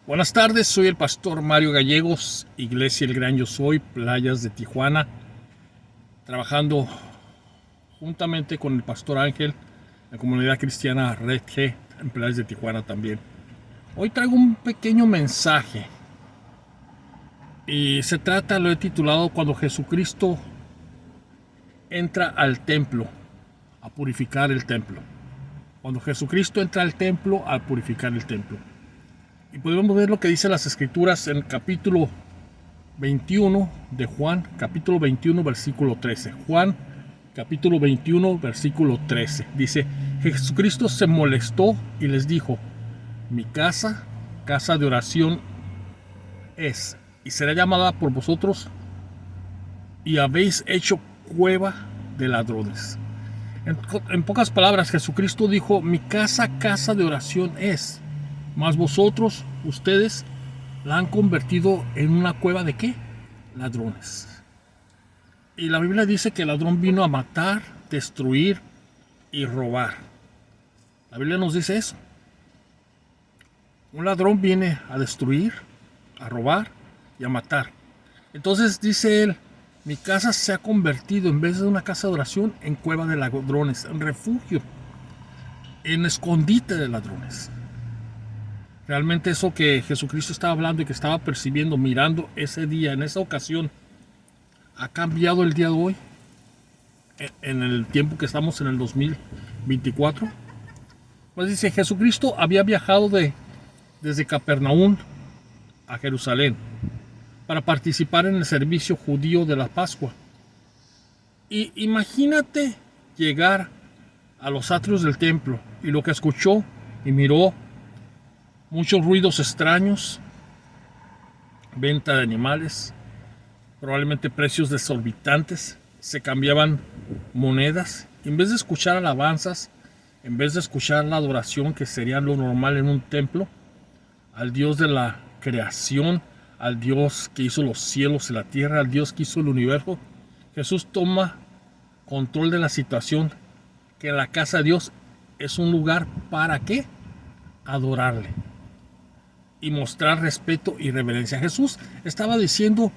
Buenas tardes, soy el pastor Mario Gallegos, Iglesia El Gran Yo Soy, Playas de Tijuana, trabajando juntamente con el pastor Ángel, la comunidad cristiana Red G, en Playas de Tijuana también. Hoy traigo un pequeño mensaje y se trata, lo he titulado, Cuando Jesucristo entra al templo a purificar el templo. Cuando Jesucristo entra al templo a purificar el templo. Y podemos ver lo que dice las escrituras en el capítulo 21 de Juan, capítulo 21, versículo 13. Juan, capítulo 21, versículo 13. Dice, Jesucristo se molestó y les dijo, mi casa, casa de oración es, y será llamada por vosotros, y habéis hecho cueva de ladrones. En pocas palabras, Jesucristo dijo, mi casa, casa de oración es. Mas vosotros, ustedes, la han convertido en una cueva de ¿qué? Ladrones. Y la Biblia dice que el ladrón vino a matar, destruir y robar. La Biblia nos dice eso. Un ladrón viene a destruir, a robar y a matar. Entonces dice él, mi casa se ha convertido, en vez de una casa de oración, en cueva de ladrones, en refugio, en escondite de ladrones. Realmente eso que Jesucristo estaba hablando y que estaba percibiendo, mirando ese día, en esa ocasión, ha cambiado el día de hoy, en el tiempo que estamos en el 2024. Pues dice, Jesucristo había viajado desde Capernaum a Jerusalén para participar en el servicio judío de la Pascua. Y imagínate llegar a los atrios del templo y lo que escuchó y miró, muchos ruidos extraños, venta de animales, probablemente precios desorbitantes, se cambiaban monedas. En vez de escuchar alabanzas, en vez de escuchar la adoración que sería lo normal en un templo, al Dios de la creación, al Dios que hizo los cielos y la tierra, al Dios que hizo el universo, Jesús toma control de la situación, que la casa de Dios es un lugar para ¿qué? Adorarle y mostrar respeto y reverencia. Jesús estaba diciendo,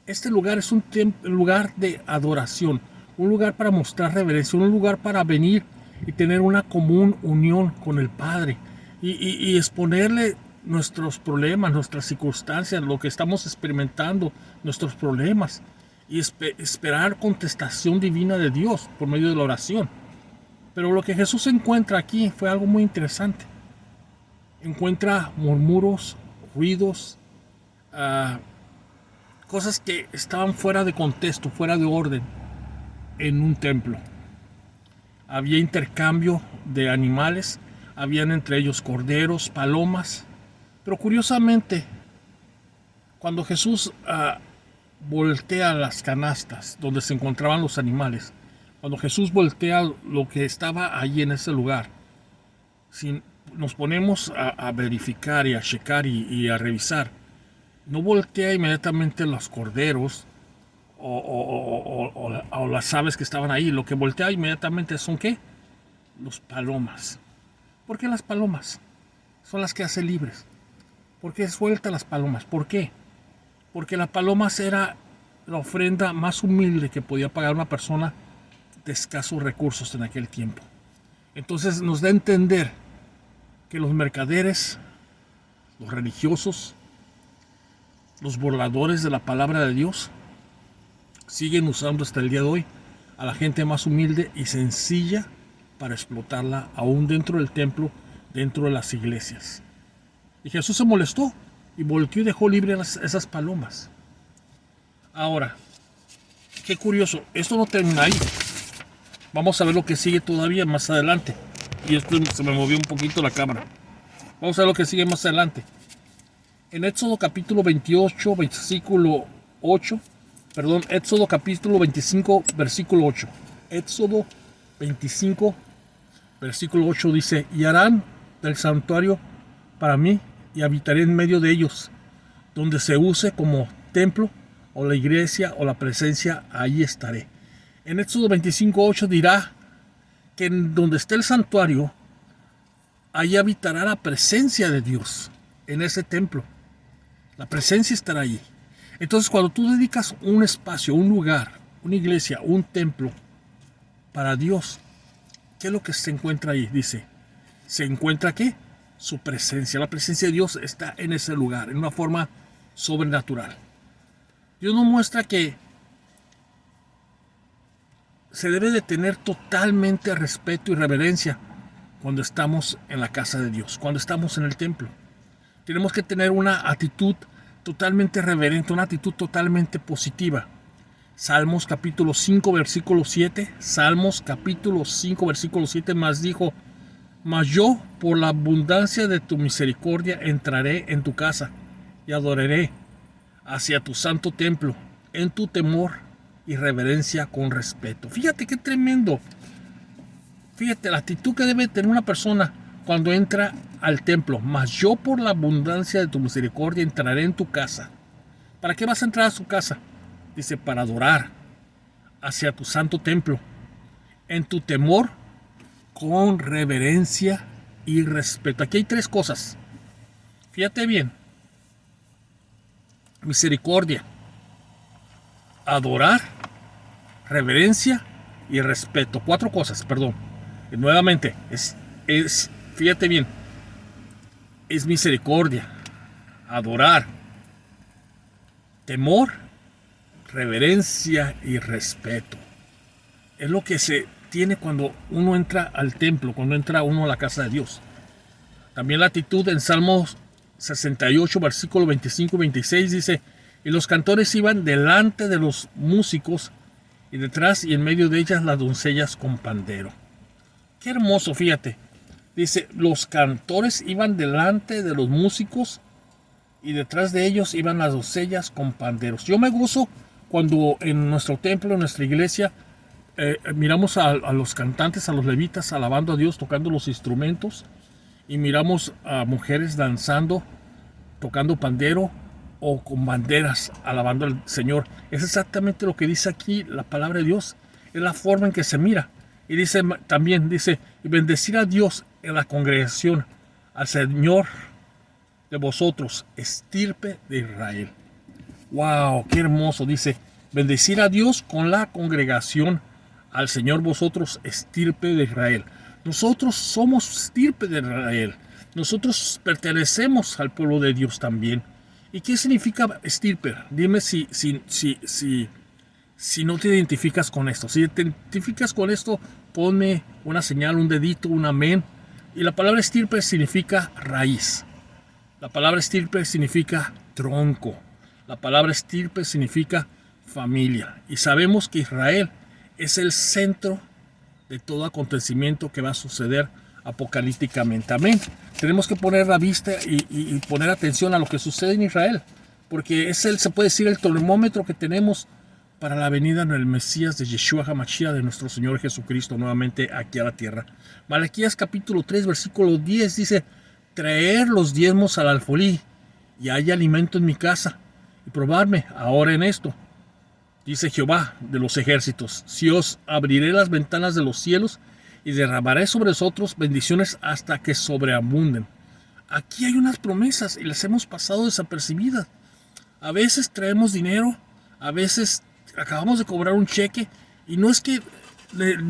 este lugar es un lugar de adoración, un lugar para mostrar reverencia, un lugar para venir y tener una común unión con el Padre y exponerle nuestros problemas, nuestras circunstancias, lo que estamos experimentando, nuestros problemas, y esperar contestación divina de Dios por medio de la oración. Pero lo que Jesús encuentra aquí fue algo muy interesante. Encuentra murmuros, ruidos, cosas que estaban fuera de contexto, fuera de orden en un templo. Había intercambio de animales, habían entre ellos corderos, palomas, pero curiosamente, cuando Jesús voltea las canastas donde se encontraban los animales, cuando Jesús voltea lo que estaba allí en ese lugar, sin nos ponemos a verificar y a checar y a revisar, no voltea inmediatamente los corderos o las aves que estaban ahí. Lo que voltea inmediatamente son ¿qué? Los palomas. ¿Por qué las palomas? Son las que hace libres. ¿Por qué suelta las palomas? ¿Por qué? Porque las palomas era la ofrenda más humilde que podía pagar una persona de escasos recursos en aquel tiempo. Entonces nos da a entender que los mercaderes, los religiosos, los burladores de la palabra de Dios, siguen usando hasta el día de hoy a la gente más humilde y sencilla para explotarla aún dentro del templo, dentro de las iglesias. Y Jesús se molestó y volteó y dejó libre esas palomas. Ahora, qué curioso, esto no termina ahí. Vamos a ver lo que sigue todavía más adelante. Y esto se me movió un poquito la cámara. Vamos a ver lo que sigue más adelante. En Éxodo capítulo 28, versículo 8. Perdón, Éxodo capítulo 25, versículo 8. Éxodo 25, versículo 8 dice, y harán del santuario para mí y habitaré en medio de ellos. Donde se use como templo o la iglesia o la presencia, ahí estaré. En Éxodo 25, 8 dirá que en donde esté el santuario, ahí habitará la presencia de Dios. en ese templo. La presencia estará allí. Entonces, cuando tú dedicas un espacio, un lugar, una iglesia, un templo para Dios, ¿qué es lo que se encuentra ahí? Dice, ¿se encuentra qué? Su presencia. La presencia de Dios está en ese lugar, en una forma sobrenatural. Dios nos muestra que se debe de tener totalmente respeto y reverencia cuando estamos en la casa de Dios, cuando estamos en el templo. Tenemos que tener una actitud totalmente reverente, una actitud totalmente positiva. Salmos capítulo 5, versículo 7. Salmos capítulo 5, versículo 7 más dijo, mas yo por la abundancia de tu misericordia entraré en tu casa y adoraré hacia tu santo templo en tu temor y reverencia con respeto. Fíjate qué tremendo. Fíjate la actitud que debe tener una persona cuando entra al templo. Mas yo por la abundancia de tu misericordia entraré en tu casa. ¿Para qué vas a entrar a su casa? Dice, para adorar hacia tu santo templo en tu temor con reverencia y respeto. Aquí hay tres cosas. Fíjate bien. Misericordia, adorar, reverencia y respeto. Cuatro cosas, perdón. Y nuevamente, fíjate bien, es misericordia, adorar, temor, reverencia y respeto. Es lo que se tiene cuando uno entra al templo, cuando entra uno a la casa de Dios. También la actitud en Salmos 68, versículo 25 y 26 dice, y los cantores iban delante de los músicos y detrás y en medio de ellas las doncellas con pandero. Qué hermoso, fíjate. Dice, los cantores iban delante de los músicos y detrás de ellos iban las doncellas con panderos. Yo me gozo cuando en nuestro templo, en nuestra iglesia, miramos a los cantantes, a los levitas alabando a Dios, tocando los instrumentos, y miramos a mujeres danzando, tocando pandero o con banderas, alabando al Señor. Es exactamente lo que dice aquí la palabra de Dios. Es la forma en que se mira. Y dice también, dice, y bendecir a Dios en la congregación, al Señor de vosotros, estirpe de Israel. ¡Wow! ¡Qué hermoso! Dice, bendecir a Dios con la congregación, al Señor vosotros, estirpe de Israel. Nosotros somos estirpe de Israel. Nosotros pertenecemos al pueblo de Dios también. ¿Y qué significa estirpe? Dime si no te identificas con esto. Si te identificas con esto, ponme una señal, un dedito, un amén. Y la palabra estirpe significa raíz. La palabra estirpe significa tronco. La palabra estirpe significa familia. Y sabemos que Israel es el centro de todo acontecimiento que va a suceder apocalípticamente. Amén. Tenemos que poner la vista y poner atención a lo que sucede en Israel, porque es se puede decir, el termómetro que tenemos para la venida del Mesías de Yeshua HaMashiach, de nuestro Señor Jesucristo, nuevamente aquí a la tierra. Malaquías capítulo 3, versículo 10 dice, traer los diezmos al alfolí, y haya alimento en mi casa, y probarme ahora en esto. Dice Jehová de los ejércitos, si os abriré las ventanas de los cielos y derramaré sobre vosotros bendiciones hasta que sobreabunden. Aquí hay unas promesas y las hemos pasado desapercibidas. A veces traemos dinero, a veces acabamos de cobrar un cheque y no es que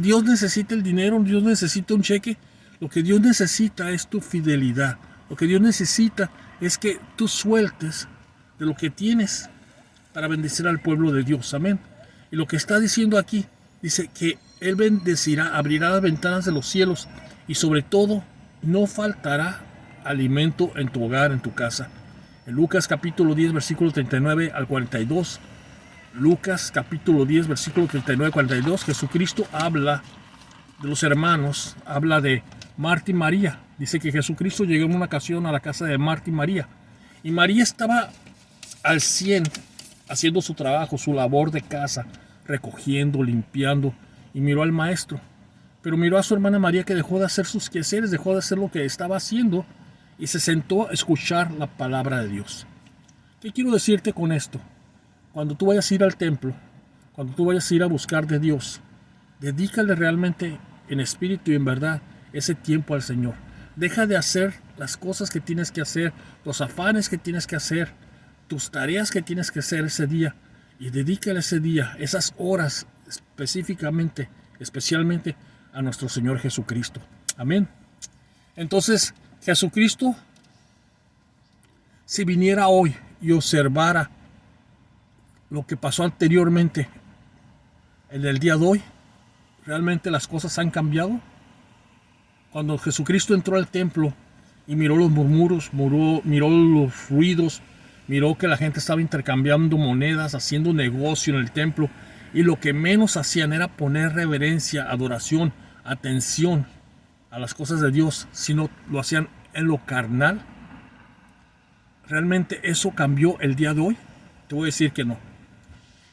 Dios necesite el dinero, Dios necesita un cheque. Lo que Dios necesita es tu fidelidad. Lo que Dios necesita es que tú sueltes de lo que tienes para bendecir al pueblo de Dios. Amén. Y lo que está diciendo aquí, dice que Él bendecirá, abrirá las ventanas de los cielos y sobre todo no faltará alimento en tu hogar, en tu casa. En Lucas capítulo 10, versículo 39 al 42. Lucas capítulo 10, versículo 39 al 42. Jesucristo habla de los hermanos, habla de Marta y María. Dice que Jesucristo llegó en una ocasión a la casa de Marta y María. Y María estaba al 100 haciendo su trabajo, su labor de casa, recogiendo, limpiando, y miró al maestro. Pero miró a su hermana María, que dejó de hacer sus quehaceres, dejó de hacer lo que estaba haciendo y se sentó a escuchar la palabra de Dios. ¿Qué quiero decirte con esto? Cuando tú vayas a ir al templo, cuando tú vayas a ir a buscar de Dios, dedícale realmente en espíritu y en verdad ese tiempo al Señor. Deja de hacer las cosas que tienes que hacer, los afanes que tienes que hacer, tus tareas que tienes que hacer ese día y dedícale ese día, esas horas especialmente a nuestro Señor Jesucristo. Amén. Entonces, Jesucristo, si viniera hoy y observara lo que pasó anteriormente en el día de hoy, ¿realmente las cosas han cambiado? Cuando Jesucristo entró al templo y miró los murmuros, miró los ruidos, miró que la gente estaba intercambiando monedas, haciendo negocio en el templo, y lo que menos hacían era poner reverencia, adoración, atención a las cosas de Dios, sino lo hacían en lo carnal. ¿Realmente eso cambió el día de hoy? Te voy a decir que no.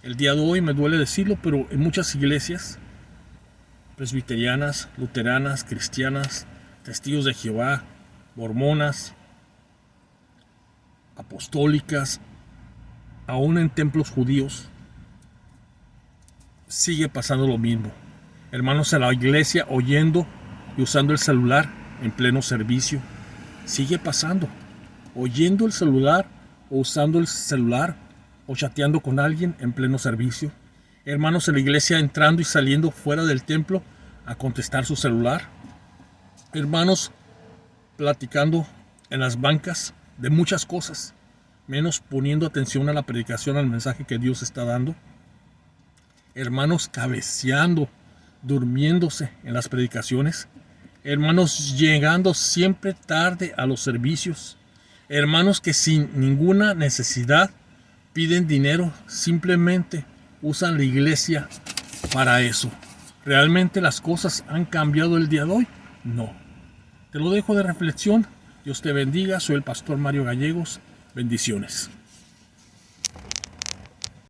El día de hoy, me duele decirlo, pero en muchas iglesias presbiterianas, luteranas, cristianas, testigos de Jehová, mormonas, apostólicas, aún en templos judíos, sigue pasando lo mismo. Hermanos, en la iglesia oyendo y usando el celular en pleno servicio, sigue pasando. Oyendo el celular o usando el celular o chateando con alguien en pleno servicio. Hermanos en la iglesia entrando y saliendo fuera del templo a contestar su celular. Hermanos platicando en las bancas de muchas cosas, menos poniendo atención a la predicación, al mensaje que Dios está dando. Hermanos cabeceando, durmiéndose en las predicaciones. Hermanos llegando siempre tarde a los servicios. Hermanos que sin ninguna necesidad piden dinero, simplemente usan la iglesia para eso. ¿Realmente las cosas han cambiado el día de hoy? No. Te lo dejo de reflexión. Dios te bendiga. Soy el pastor Mario Gallegos. Bendiciones.